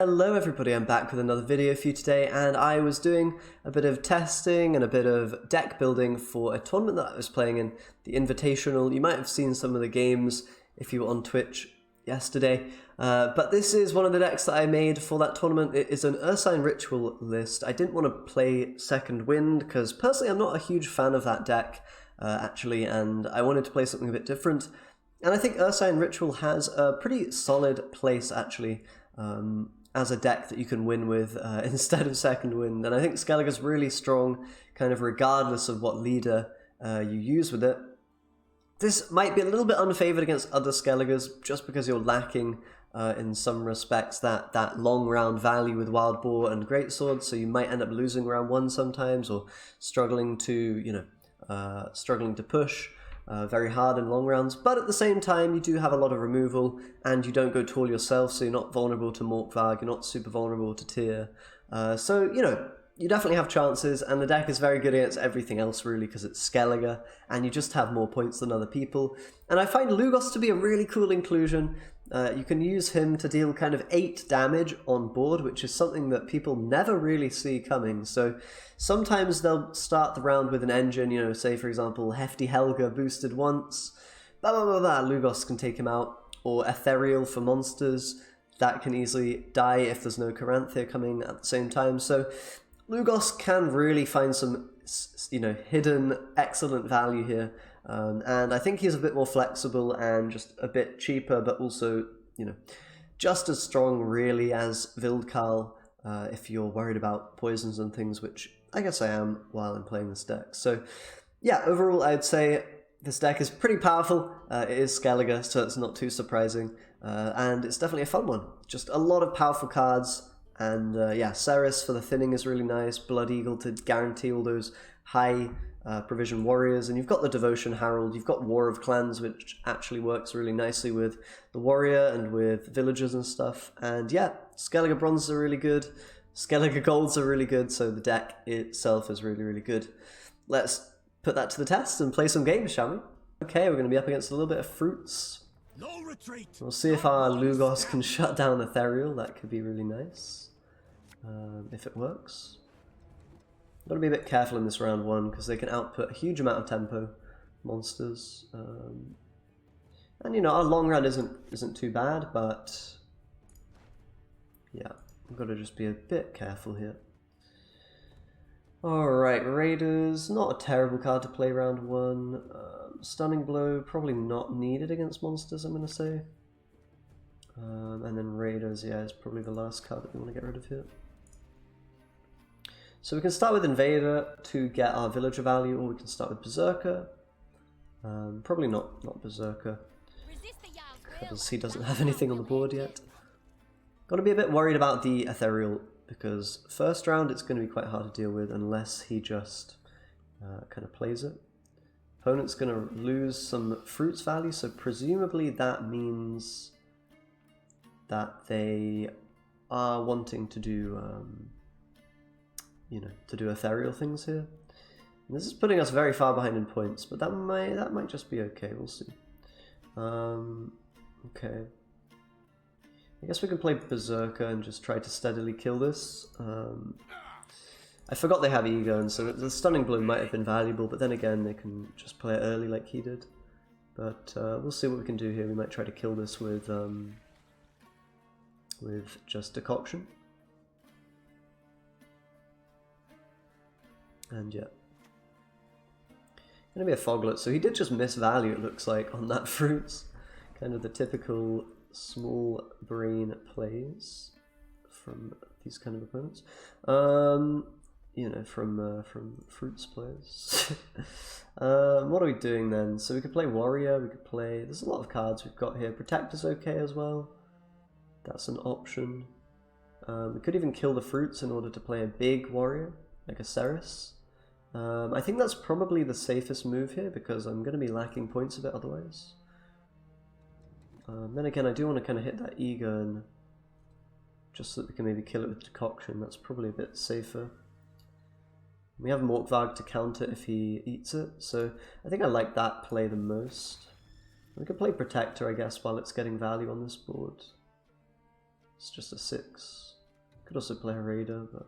Hello everybody, I'm back with another video for you today, and I was doing a bit of testing and a bit of deck building for a tournament that I was playing in, the Invitational. You might have seen some of the games if you were on Twitch yesterday, but this is one of the decks that I made for that tournament. It is an Ursine Ritual list. I didn't want to play Second Wind because personally I'm not a huge fan of that deck actually, and I wanted to play something a bit different. And I think Ursine Ritual has a pretty solid place actually, as a deck that you can win with instead of Second Wind. And I think Skellige's really strong, kind of regardless of what leader you use with it. This might be a little bit unfavored against other Skelliges, just because you're lacking, in some respects, that long round value with Wild Boar and Greatsword, so you might end up losing round one sometimes, or struggling to, struggling to push very hard in long rounds, but at the same time you do have a lot of removal and you don't go tall yourself, so you're not vulnerable to Morkvarg, you're not super vulnerable to Tyr. So, you definitely have chances, and the deck is very good against everything else really because it's Skellige and you just have more points than other people. And I find Lugos to be a really cool inclusion. You can use him to deal kind of 8 damage on board, which is something that people never really see coming. So sometimes they'll start the round with an engine, say for example Hefty Helga boosted once, blah blah blah blah, Lugos can take him out, or Ethereal for monsters, that can easily die if there's no Caranthea coming at the same time. So Lugos can really find some, hidden excellent value here, and I think he's a bit more flexible and just a bit cheaper, but also, just as strong really as Vildkarl, if you're worried about poisons and things, which I guess I am while I'm playing this deck. So yeah, overall I'd say this deck is pretty powerful. It is Skellige, so it's not too surprising, and it's definitely a fun one. Just a lot of powerful cards. And yeah, Ceres for the thinning is really nice, Blood Eagle to guarantee all those high provision warriors, and you've got the Devotion Herald, you've got War of Clans, which actually works really nicely with the warrior and with villagers and stuff. And yeah, Skellige Bronzes are really good, Skellige Golds are really good, so the deck itself is really, really good. Let's put that to the test and play some games, shall we? Okay, we're going to be up against a little bit of fruits. No retreat. We'll see if our Lugos can shut down Ethereal. That could be really nice. If it works. I've got to be a bit careful in this round one because they can output a huge amount of tempo monsters. And our long round isn't too bad, but yeah, I've got to just be a bit careful here. Alright, Raiders, not a terrible card to play round one. Stunning Blow, probably not needed against monsters, I'm going to say. And then Raiders, yeah, is probably the last card that we want to get rid of here. So we can start with Invader to get our villager value, or we can start with Berserker. Probably not Berserker, because he doesn't have anything on the board yet. Got to be a bit worried about the Ethereal, because first round it's going to be quite hard to deal with unless he just kind of plays it. Opponent's going to lose some fruits value, so presumably that means that they are wanting to do, to do ethereal things here. And this is putting us very far behind in points, but that might just be okay. We'll see. Okay. I guess we can play Berserker and just try to steadily kill this. I forgot they have Ego, and so the Stunning Blow might have been valuable, but then again they can just play it early like he did. But we'll see what we can do here. We might try to kill this with just Decoction. And yeah. Gonna be a Foglet, so he did just miss value, it looks like, on that fruits. Kind of the typical small brain plays from these kind of opponents. From fruits players. What are we doing then? So we could play Warrior, we could play... There's a lot of cards we've got here. Protector's okay as well. That's an option. We could even kill the fruits in order to play a big warrior, like a Ceres. I think that's probably the safest move here because I'm going to be lacking points a bit otherwise. Then again, I do want to kind of hit that Ego and just so that we can maybe kill it with Decoction. That's probably a bit safer. We have Morkvarg to counter if he eats it, so I think I like that play the most. We could play Protector, I guess, while it's getting value on this board. It's just a 6. Could also play a raider, but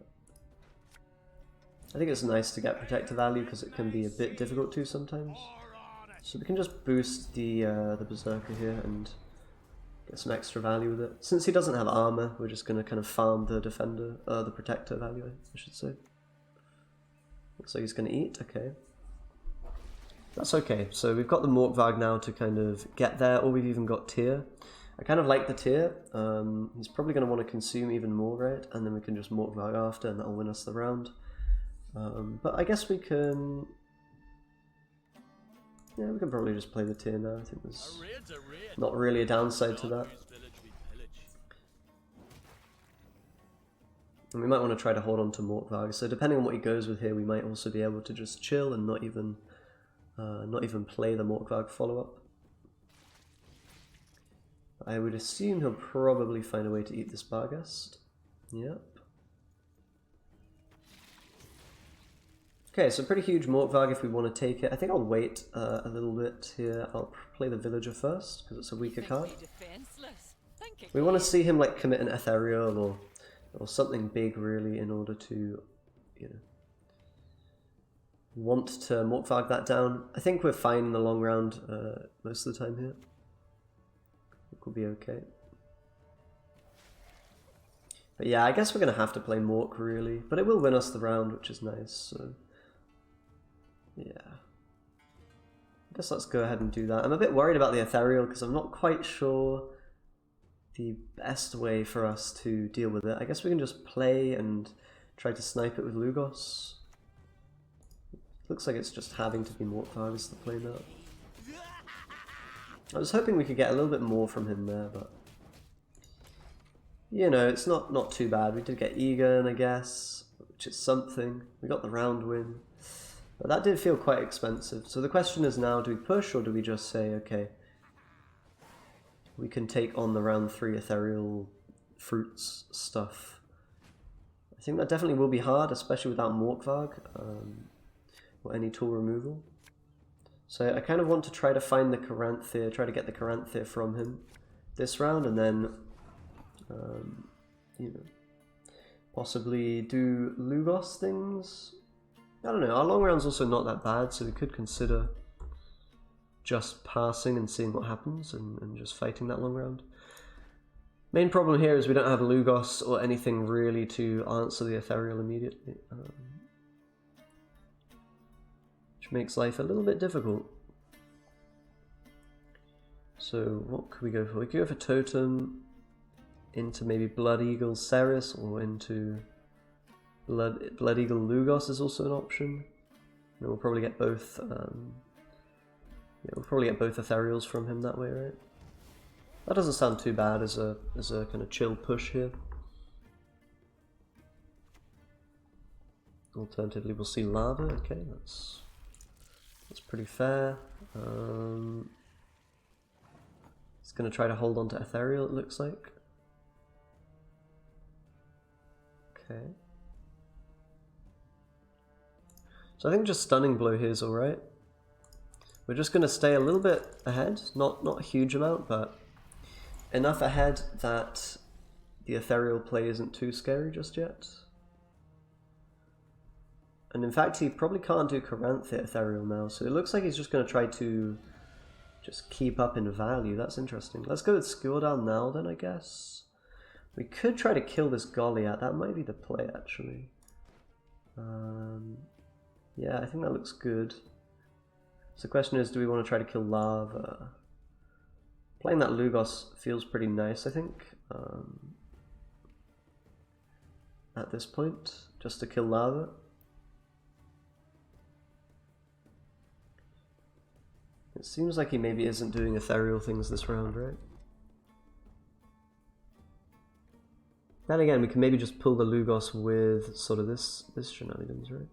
I think it's nice to get protector value because it can be a bit difficult to sometimes. So we can just boost the berserker here and get some extra value with it. Since he doesn't have armor, we're just going to kind of farm the defender, the protector value, I should say. Looks like he's going to eat, okay. That's okay, so we've got the Morkvarg now to kind of get there, or we've even got Tyr. I kind of like the Tyr. He's probably going to want to consume even more, right? And then we can just Morkvarg after, and that'll win us the round. But I guess we can... Yeah, we can probably just play the Tyr now. I think there's not really a downside to that. And we might want to try to hold on to Morkvarg. So depending on what he goes with here, we might also be able to just chill and not even play the Morkvarg follow-up. I would assume he'll probably find a way to eat this Barghest. Yep. Okay, so pretty huge Morkvarg if we want to take it. I think I'll wait a little bit here. I'll play the Villager first, because it's a weaker card. We want to see him like commit an Ethereal or something big really in order to, you know, want to Morkvarg that down. I think we're fine in the long round most of the time here. I think we'll be okay. But yeah, I guess we're going to have to play Mork really, but it will win us the round, which is nice, so... Yeah, I guess let's go ahead and do that. I'm a bit worried about the Ethereal because I'm not quite sure the best way for us to deal with it. I guess we can just play and try to snipe it with Lugos. Looks like it's just having to be Morkvarg is the play now. I was hoping we could get a little bit more from him there, but... You know, it's not too bad. We did get Egon, I guess, which is something. We got the round win. But that did feel quite expensive. So the question is now, do we push or do we just say, okay, we can take on the round 3 ethereal fruits stuff. I think that definitely will be hard, especially without Morkvarg or any tool removal. So I kind of want to try to find the Caranthir, try to get the Caranthir from him this round, and then, you know, possibly do Lugos things. I don't know, our long round's also not that bad, so we could consider just passing and seeing what happens and just fighting that long round. Main problem here is we don't have Lugos or anything really to answer the Ethereal immediately, which makes life a little bit difficult. So what could we go for? We could go for Totem into maybe Blood Eagle Ceres or into Blood Eagle Lugos is also an option. And we'll probably get both. Yeah, we'll probably get both Ethereals from him that way, right? That doesn't sound too bad as a kind of chill push here. Alternatively, we'll see Lava. Okay, that's pretty fair. It's going to try to hold on to Ethereal, it looks like. Okay. So I think just Stunning Blow here is alright. We're just going to stay a little bit ahead, not a huge amount, but enough ahead that the Ethereal play isn't too scary just yet. And in fact, he probably can't do Caranthir Ethereal now, so it looks like he's just going to try to just keep up in value. That's interesting. Let's go with Skirdown now then, I guess. We could try to kill this Goliath. That might be the play, actually. Yeah, I think that looks good. So the question is, do we want to try to kill Lava? Playing that Lugos feels pretty nice, I think. At this point, just to kill Lava. It seems like he maybe isn't doing ethereal things this round, right? Then again, we can maybe just pull the Lugos with sort of this shenanigans, right?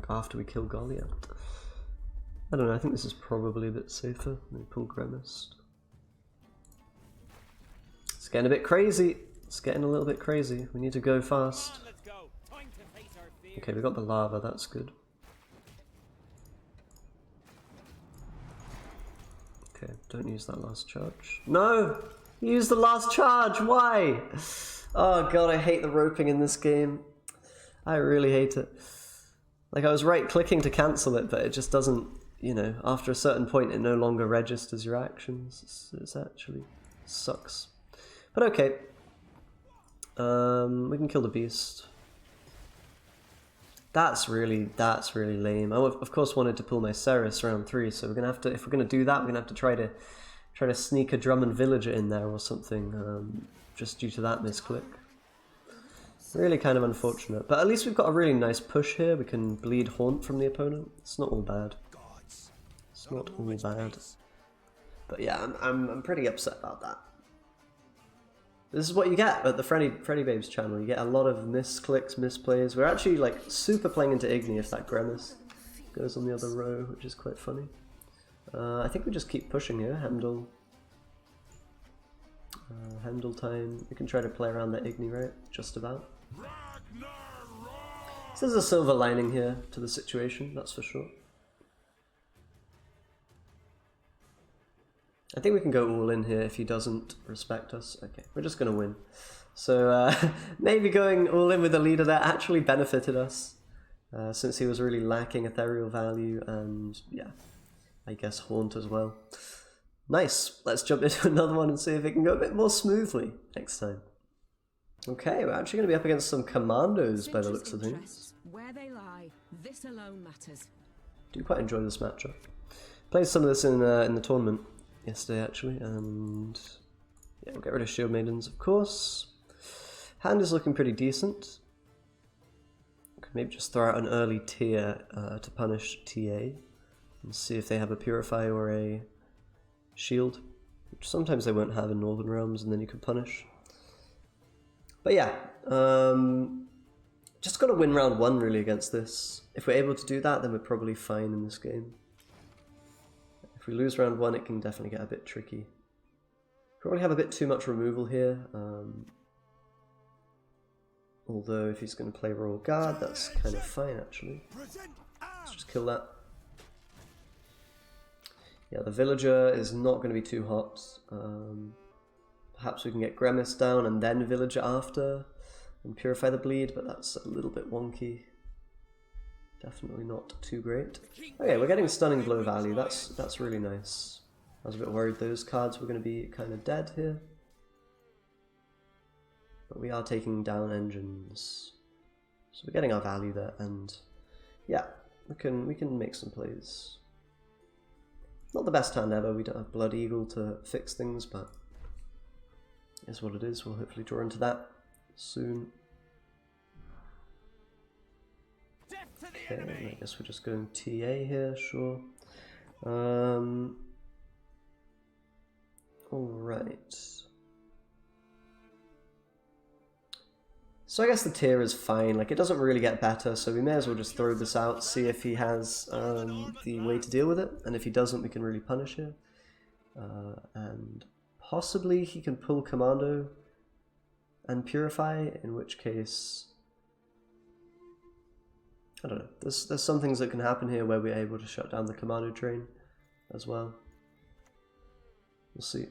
After we kill Goliath. I don't know, I think this is probably a bit safer. Maybe pull Gremist. It's getting a bit crazy. It's getting a little bit crazy. We need to go fast. Okay, we got the Lava, that's good. Okay, don't use that last charge. No! Use the last charge, why? Oh god, I hate the roping in this game. I really hate it. Like, I was right-clicking to cancel it, but it just doesn't, you know, after a certain point it no longer registers your actions. It actually sucks. But okay. We can kill the beast. That's really lame. I of course wanted to pull my Ceres round 3, so we're gonna have to, if we're gonna do that, we're gonna have to try to sneak a Drummond villager in there or something, just due to that misclick. Really kind of unfortunate, but at least we've got a really nice push here. We can bleed Haunt from the opponent. It's not all bad. It's not all bad. But yeah, I'm pretty upset about that. This is what you get at the Freddybabes channel. You get a lot of misclicks, misplays. We're actually like super playing into Igni if that Grimace goes on the other row, which is quite funny. I think we just keep pushing here. Heimdall. Heimdall time. We can try to play around that Igni, right? Just about. So there's a silver lining here to the situation, that's for sure. I think we can go all in here if he doesn't respect us. Okay, we're just going to win. So maybe going all in with the leader there actually benefited us, since he was really lacking ethereal value and, yeah, I guess Haunt as well. Nice, let's jump into another one and see if it can go a bit more smoothly next time. Okay, we're actually going to be up against some commandos by the looks of things. Where they lie, this alone matters. Do quite enjoy this matchup. Played some of this in the tournament yesterday actually, and yeah, we'll get rid of Shield Maidens of course. Hand is looking pretty decent. Could maybe just throw out an early tier to punish TA and see if they have a Purify or a Shield, which sometimes they won't have in Northern Realms, and then you could punish. But yeah, just got to win round 1 really against this. If we're able to do that, then we're probably fine in this game. If we lose round 1, it can definitely get a bit tricky. Probably have a bit too much removal here. Although if he's going to play Royal Guard, that's kind of fine actually. Let's just kill that. Yeah, the villager is not going to be too hot. Perhaps we can get Grimace down and then villager after and purify the bleed, but that's a little bit wonky. Definitely not too great. Okay, we're getting stunning blow value. That's really nice. I was a bit worried those cards were going to be kind of dead here, but we are taking down engines, so we're getting our value there, and yeah, we can make some plays. Not the best hand ever. We don't have Blood Eagle to fix things, but is what it is. We'll hopefully draw into that soon. Okay, I guess we're just going TA here, sure. Alright. So I guess the tier is fine, like it doesn't really get better, so we may as well just throw this out, see if he has the way to deal with it, and if he doesn't we can really punish him. And possibly he can pull Commando and Purify, in which case, I don't know, there's some things that can happen here where we're able to shut down the Commando train as well. We'll see.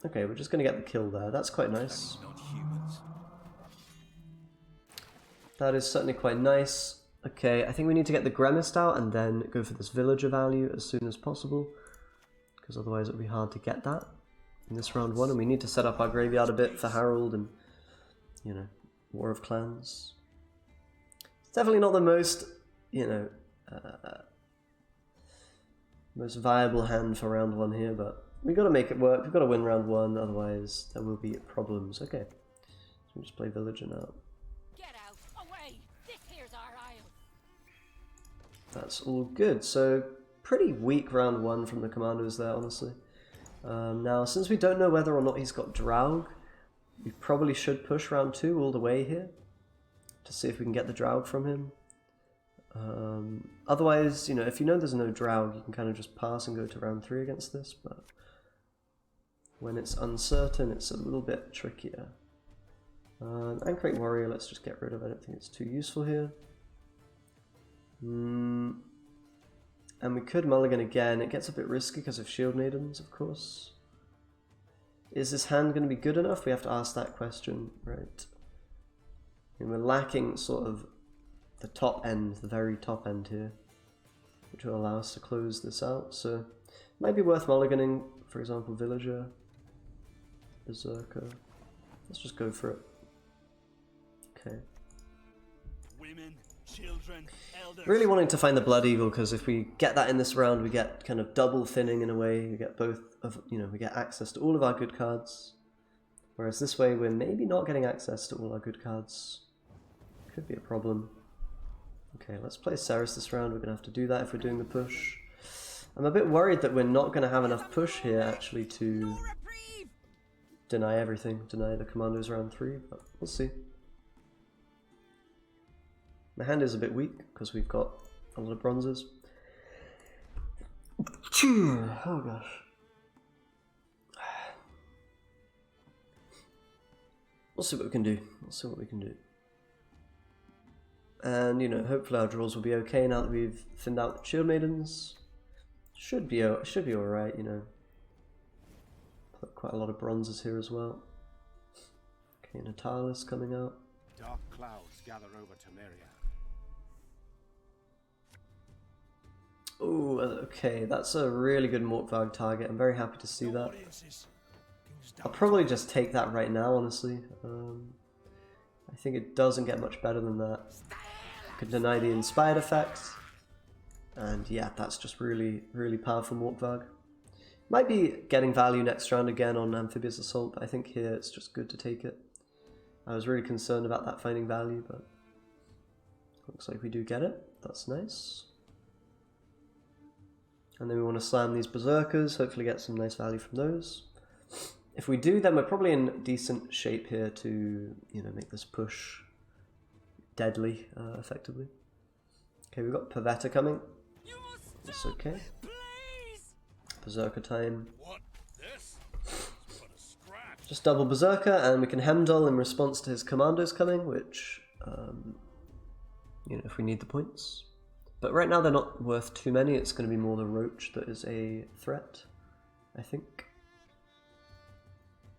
Okay, we're just going to get the kill there, that's quite nice. That is certainly quite nice. Okay, I think we need to get the Gremist out and then go for this villager value as soon as possible, because otherwise it'll be hard to get that in this round 1, and we need to set up our graveyard a bit for Harold and, you know, War of Clans. It's definitely not the most, you know, most viable hand for round 1 here, but we've got to make it work. We've got to win round 1, otherwise there will be problems. Okay, so we'll just play villager now. That's all good. So pretty weak round 1 from the commandos there, honestly. Now, since we don't know whether or not he's got Draug, we probably should push round 2 all the way here to see if we can get the Draug from him. Otherwise, you know, if you know there's no Draug, you can kind of just pass and go to round 3 against this, but when it's uncertain, it's a little bit trickier. Anchorite Warrior, let's just get rid of. I don't think it's too useful here. And we could mulligan again. It gets a bit risky because of Shield Maidens, of course. Is this hand going to be good enough? We have to ask that question, right? And we're lacking sort of the top end, the very top end here, which will allow us to close this out. So it might be worth mulliganing, for example, Villager, Berserker. Let's just go for it. Okay. Women, children, elders. Really wanting to find the Blood Eagle, because if we get that in this round, we get kind of double thinning in a way. We get both of, you know, we get access to all of our good cards. Whereas this way, we're maybe not getting access to all our good cards. Could be a problem. Okay, let's play Ceres this round. We're going to have to do that if we're doing the push. I'm a bit worried that we're not going to have enough push here, actually, to deny everything. Deny the commandos round 3, but we'll see. My hand is a bit weak, because we've got a lot of bronzes. Oh gosh. We'll see what we can do. We'll see what we can do. And, you know, hopefully our draws will be okay now that we've thinned out the Shield Maidens. Should be alright, you know. Put quite a lot of bronzes here as well. Okay, Natalis coming out. Dark clouds gather over Temeria. Oh, okay, that's a really good Morkvarg target. I'm very happy to see that. I'll probably just take that right now, honestly. I think it doesn't get much better than that. Could deny the inspired effect. And yeah, that's just really, really powerful Morkvarg. Might be getting value next round again on Amphibious Assault, but I think here it's just good to take it. I was really concerned about that finding value, but looks like we do get it. That's nice. And then we want to slam these Berserkers, hopefully get some nice value from those. If we do, then we're probably in decent shape here to, you know, make this push deadly, effectively. Okay, we've got Pavetta coming. That's okay. Berserker time. Just double Berserker, and we can Hemdall in response to his commandos coming, which, you know, if we need the points. But right now they're not worth too many. It's going to be more the Roach that is a threat, I think.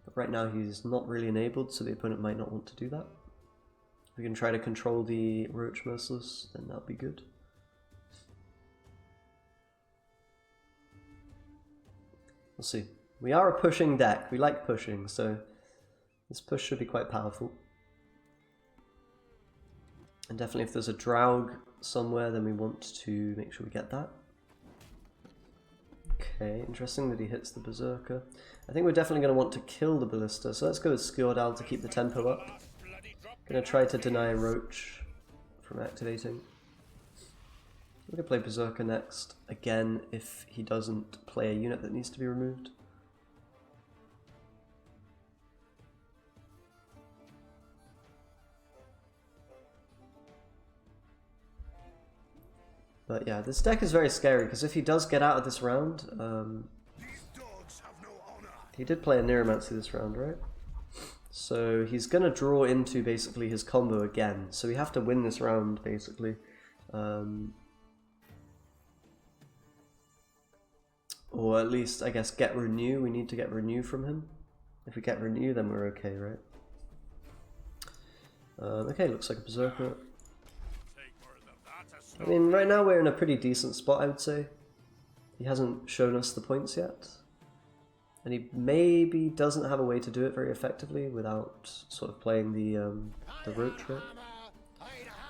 But right now he's not really enabled, so the opponent might not want to do that. If we can try to control the Roach Merciless, then that'll be good. We'll see. We are a pushing deck. We like pushing, so this push should be quite powerful. And definitely if there's a Draug somewhere, then we want to make sure we get that. Okay, interesting that he hits the Berserker. I think we're definitely going to want to kill the Ballista, so let's go with Skjordal to keep the tempo up. Going to try to deny Roach from activating. We're going to play Berserker next, again, if he doesn't play a unit that needs to be removed. But yeah, this deck is very scary, because if he does get out of this round, he did play a Neuromancy this round, right? So he's going to draw into basically his combo again, so we have to win this round, basically. Or at least, I guess, get Renew. We need to get Renew from him. If we get Renew, then we're okay, right? Okay, looks like a Berserker. I mean, right now we're in a pretty decent spot, I would say. He hasn't shown us the points yet. And he maybe doesn't have a way to do it very effectively without sort of playing the Roach, right?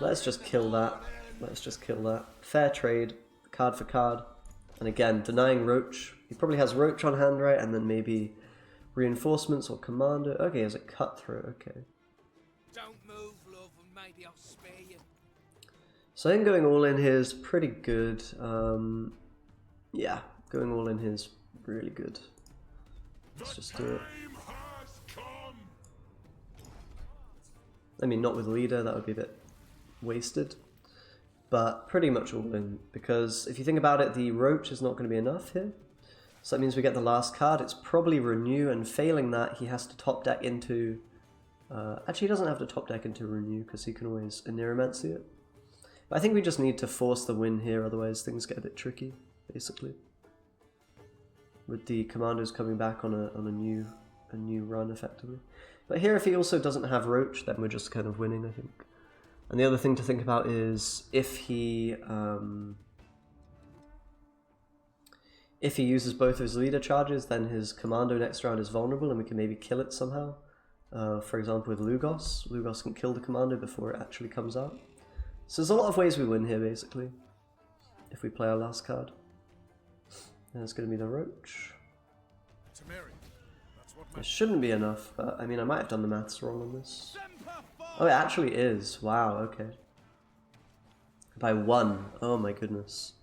Let's just kill that. Let's just kill that. Fair trade, card for card. And again, denying Roach. He probably has Roach on hand, right? And then maybe Reinforcements or Commander. Okay, he has a Cutthroat, okay. Don't move, love, and maybe I'll spare you. So I think going all in here is pretty good. Yeah, going all in here is really good. Let's just do it. I mean, not with Leader, that would be a bit wasted. But pretty much all in, because if you think about it, the Roach is not going to be enough here. So that means we get the last card. It's probably Renew, and failing that, he has to top deck into... actually, he doesn't have to top deck into Renew, because he can always Neuromancy it. But I think we just need to force the win here, otherwise things get a bit tricky, basically. With the Commandos coming back on a a new run effectively. But here, if he also doesn't have Roach, then we're just kind of winning, I think. And the other thing to think about is if he uses both of his leader charges, then his commando next round is vulnerable and we can maybe kill it somehow. For example, with Lugos. Lugos can kill the commando before it actually comes out. So there's a lot of ways we win here, basically, if we play our last card. And it's going to be the Roach. It shouldn't be enough, but I mean, I might have done the maths wrong on this. Oh, it actually is. Wow, okay. By 1. Oh my goodness.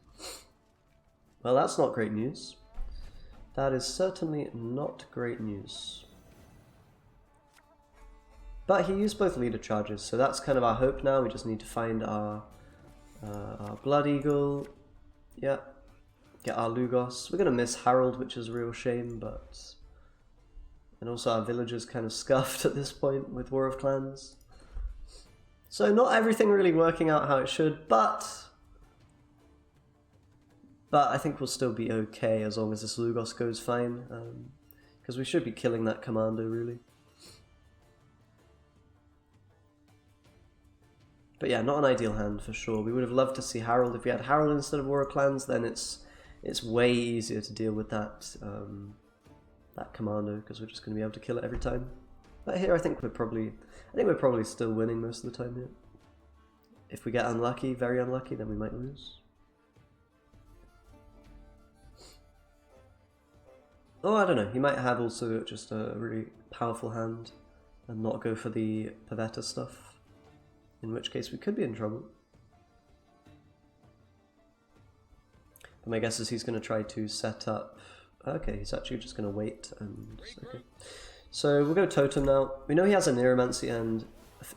Well, that's not great news. That is certainly not great news. But he used both leader charges, so that's kind of our hope now. We just need to find our Blood Eagle. Yeah. Get our Lugos. We're going to miss Harold, which is a real shame, but... And also our villagers kind of scuffed at this point with War of Clans. So not everything really working out how it should, but I think we'll still be okay as long as this Lugos goes fine. Because we should be killing that commando, really. But yeah, not an ideal hand for sure. We would have loved to see Harold. If we had Harold instead of War of Clans, then it's way easier to deal with that that commando, because we're just going to be able to kill it every time. But here I think we're probably still winning most of the time here. If we get unlucky, very unlucky, then we might lose. Oh, I don't know. He might have also just a really powerful hand and not go for the Pavetta stuff. In which case we could be in trouble. But my guess is he's going to try to set up... Okay, he's actually just going to wait and... Okay. So we'll go Totem now. We know he has a Neuromancy and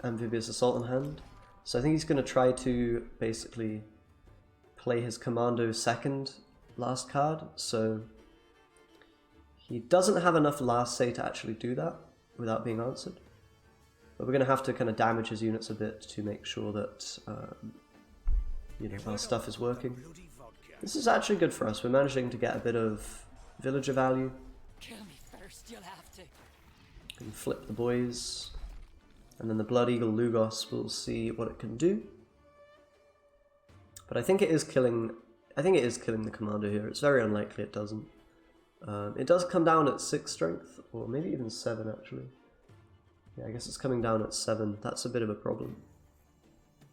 Amphibious Assault in hand. So I think he's going to try to basically play his Commando second last card. So he doesn't have enough last say to actually do that without being answered. But we're going to have to kind of damage his units a bit to make sure that you know, our stuff is working. This is actually good for us. We're managing to get a bit of villager value. Kill me first, you'll have to. And flip the boys. And then the Blood Eagle Lugos, we'll see what it can do. But I think it is killing the commander here. It's very unlikely it doesn't. It does come down at 6 strength, or maybe even 7 actually. Yeah, I guess it's coming down at 7. That's a bit of a problem.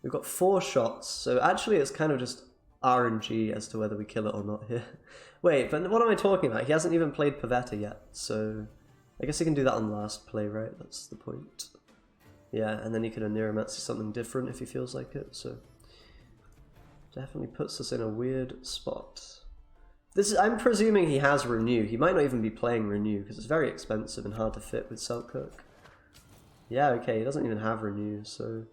We've got 4 shots, so actually it's kind of just RNG as to whether we kill it or not here. Wait, but what am I talking about? He hasn't even played Pavetta yet, so I guess he can do that on last play, right? That's the point. Yeah, and then he can Neuromancy something different if he feels like it, so definitely puts us in a weird spot. This is, I'm presuming he has Renew. He might not even be playing Renew because it's very expensive and hard to fit with Selkirk. Yeah, okay, he doesn't even have Renew, so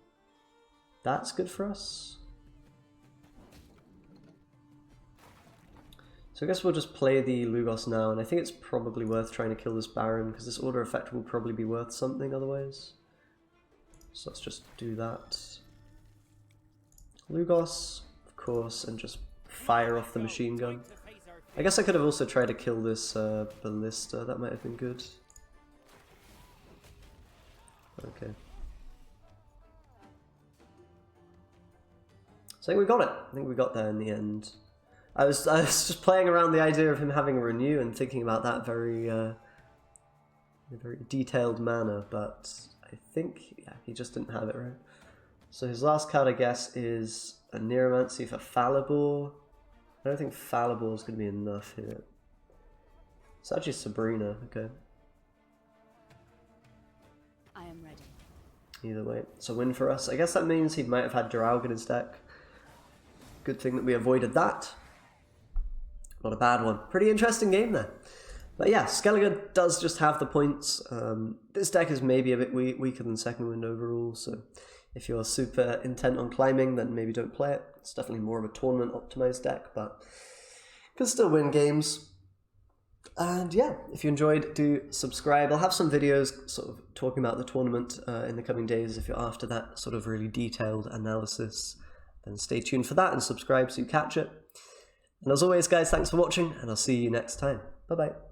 that's good for us. So I guess we'll just play the Lugos now, and I think it's probably worth trying to kill this Baron, because this Order effect will probably be worth something otherwise. So let's just do that. Lugos, of course, and just fire off the machine gun. I guess I could have also tried to kill this Ballista, that might have been good. Okay. So I think we got it. I think we got there in the end. I was just playing around the idea of him having a Renew and thinking about that in a very detailed manner, but I think, yeah, he just didn't have it, right? So his last card, I guess, is a Neuromancy for Falibor. I don't think Falibor is going to be enough here. It's actually Sabrina, okay. I am ready. Either way, it's a win for us. I guess that means he might have had Draug in his deck. Good thing that we avoided that. Not a bad one. Pretty interesting game there. But yeah, Skellige does just have the points. This deck is maybe a bit weaker than Second Wind overall, so if you're super intent on climbing, then maybe don't play it. It's definitely more of a tournament optimized deck, but can still win games. And yeah, if you enjoyed, do subscribe. I'll have some videos sort of talking about the tournament in the coming days. If you're after that sort of really detailed analysis, then stay tuned for that and subscribe so you catch it. And as always, guys, thanks for watching, and I'll see you next time. Bye-bye.